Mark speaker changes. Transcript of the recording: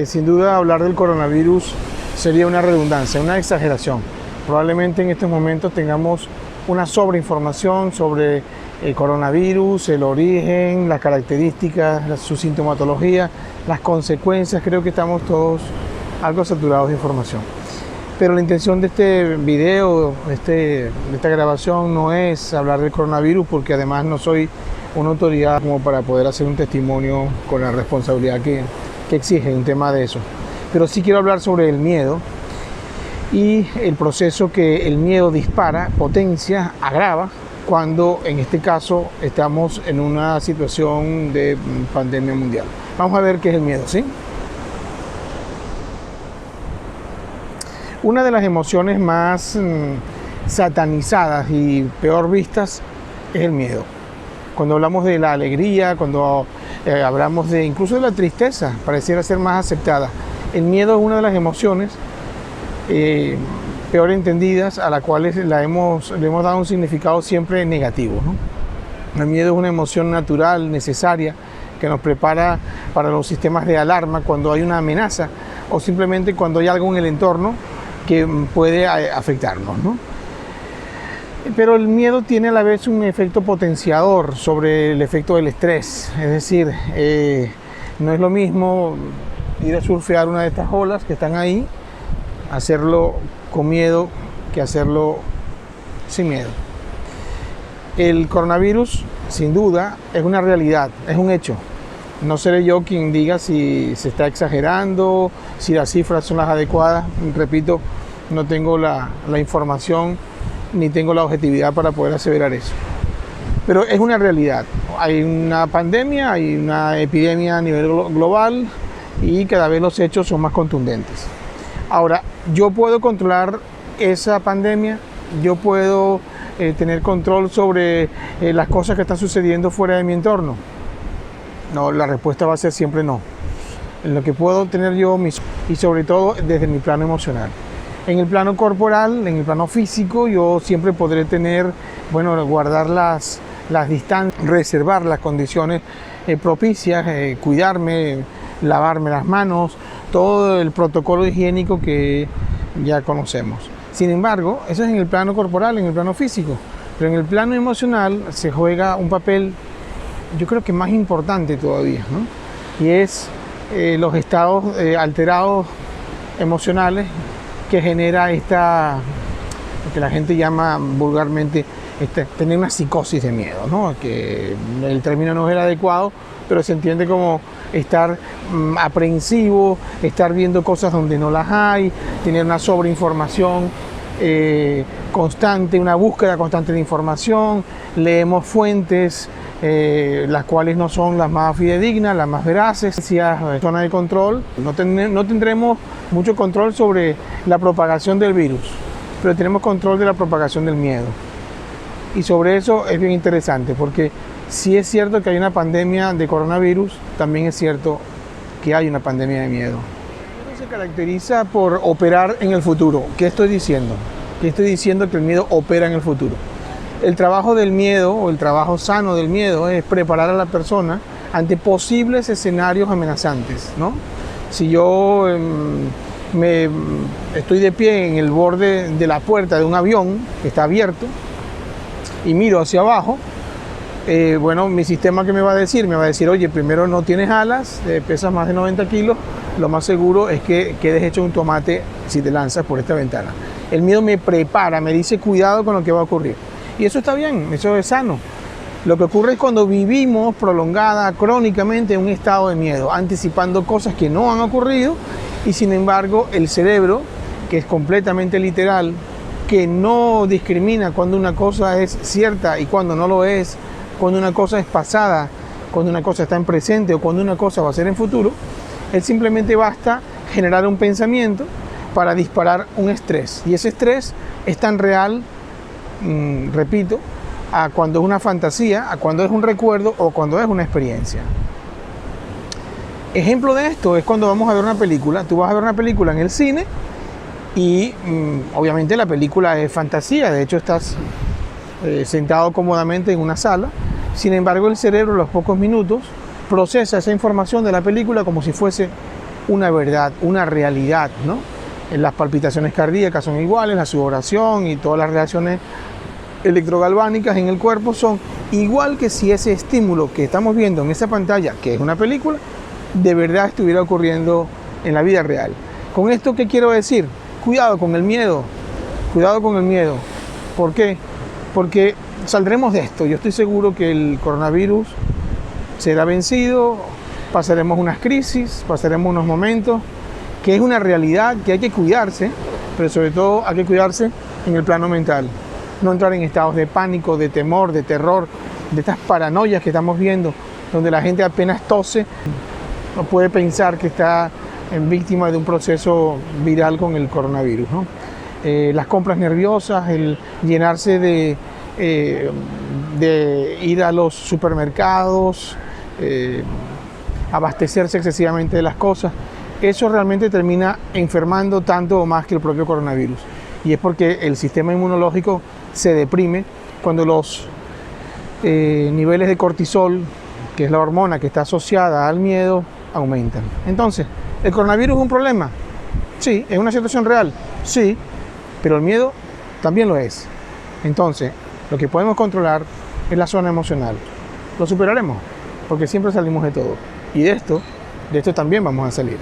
Speaker 1: Sin duda hablar del coronavirus sería una redundancia, una exageración. Probablemente en estos momentos tengamos una sobreinformación sobre el coronavirus, el origen, las características, su sintomatología, las consecuencias. Creo que estamos todos algo saturados de información. Pero la intención de este video, de esta grabación, no es hablar del coronavirus, porque además no soy una autoridad como para poder hacer un testimonio con la responsabilidad que exige un tema de eso. Pero sí quiero hablar sobre el miedo y el proceso que el miedo dispara, potencia, agrava, cuando en este caso estamos en una situación de pandemia mundial. Vamos a ver qué es el miedo, ¿sí? Una de las emociones más satanizadas y peor vistas es el miedo. Cuando hablamos de la alegría, cuando hablamos de incluso de la tristeza, pareciera ser más aceptada. El miedo es una de las emociones peor entendidas, a las cuales le hemos dado un significado siempre negativo, ¿no? El miedo es una emoción natural, necesaria, que nos prepara para los sistemas de alarma cuando hay una amenaza o simplemente cuando hay algo en el entorno que puede afectarnos, ¿no? Pero el miedo tiene a la vez un efecto potenciador sobre el efecto del estrés. Es decir, no es lo mismo ir a surfear una de estas olas que están ahí, hacerlo con miedo, que hacerlo sin miedo. El coronavirus, sin duda, es una realidad, es un hecho. No seré yo quien diga si se está exagerando, si las cifras son las adecuadas. Repito, no tengo la información ni tengo la objetividad para poder aseverar eso. Pero es una realidad. Hay una pandemia, hay una epidemia a nivel global y cada vez los hechos son más contundentes. Ahora, yo puedo controlar esa pandemia, yo puedo tener control sobre las cosas que están sucediendo fuera de mi entorno. No, la respuesta va a ser siempre no. En lo que puedo tener yo y sobre todo desde mi plano emocional. En el plano corporal, en el plano físico, yo siempre podré tener, guardar las distancias, reservar las condiciones propicias, cuidarme, lavarme las manos, todo el protocolo higiénico que ya conocemos. Sin embargo, eso es en el plano corporal, en el plano físico. Pero en el plano emocional se juega un papel, yo creo que más importante todavía, ¿no? Y es los estados alterados emocionales que genera lo que la gente llama vulgarmente tener una psicosis de miedo, ¿no? Que el término no es el adecuado, pero se entiende como estar aprensivo, estar viendo cosas donde no las hay, tener una sobreinformación constante, una búsqueda constante de información. Leemos fuentes las cuales no son las más fidedignas, las más veraces. Zona de control, no tendremos mucho control sobre la propagación del virus, pero tenemos control de la propagación del miedo. Y sobre eso es bien interesante, porque si es cierto que hay una pandemia de coronavirus, también es cierto que hay una pandemia de miedo. Se caracteriza por operar en el futuro. ¿Qué estoy diciendo? Que estoy diciendo que el miedo opera en el futuro. El trabajo del miedo, o el trabajo sano del miedo, es preparar a la persona ante posibles escenarios amenazantes, ¿no? Si yo estoy de pie en el borde de la puerta de un avión que está abierto y miro hacia abajo, mi sistema, ¿qué me va a decir? Me va a decir, oye, primero no tienes alas, pesas más de 90 kilos, lo más seguro es que quedes hecho un tomate si te lanzas por esta ventana. El miedo me prepara, me dice cuidado con lo que va a ocurrir. Y eso está bien, eso es sano. Lo que ocurre es cuando vivimos prolongada, crónicamente, en un estado de miedo, anticipando cosas que no han ocurrido, y sin embargo el cerebro, que es completamente literal, que no discrimina cuando una cosa es cierta y cuando no lo es, cuando una cosa es pasada, cuando una cosa está en presente o cuando una cosa va a ser en futuro, él simplemente basta generar un pensamiento para disparar un estrés. Y ese estrés es tan real, repito, a cuando es una fantasía, a cuando es un recuerdo o cuando es una experiencia. Ejemplo de esto es cuando vamos a ver una película. Tú vas a ver una película en el cine y obviamente la película es fantasía. De hecho estás sentado cómodamente en una sala. Sin embargo, el cerebro a los pocos minutos procesa esa información de la película como si fuese una verdad, una realidad, ¿no? Las palpitaciones cardíacas son iguales, la sudoración y todas las reacciones electrogalvánicas en el cuerpo son igual que si ese estímulo que estamos viendo en esa pantalla, que es una película, de verdad estuviera ocurriendo en la vida real. ¿Con esto qué quiero decir? Cuidado con el miedo, cuidado con el miedo. ¿Por qué? Porque saldremos de esto. Yo estoy seguro que el coronavirus será vencido, pasaremos unas crisis, pasaremos unos momentos, que es una realidad que hay que cuidarse, pero sobre todo hay que cuidarse en el plano mental. No entrar en estados de pánico, de temor, de terror, de estas paranoias que estamos viendo, donde la gente apenas tose, no puede pensar que está víctima de un proceso viral con el coronavirus, ¿no? Las compras nerviosas, el llenarse de ir a los supermercados, abastecerse excesivamente de las cosas, eso realmente termina enfermando tanto o más que el propio coronavirus. Y es porque el sistema inmunológico se deprime cuando los niveles de cortisol, que es la hormona que está asociada al miedo, aumentan. Entonces, ¿el coronavirus es un problema? Sí. ¿Es una situación real? Sí. Pero el miedo también lo es. Entonces, lo que podemos controlar es la zona emocional. Lo superaremos, porque siempre salimos de todo. Y de esto también vamos a salir.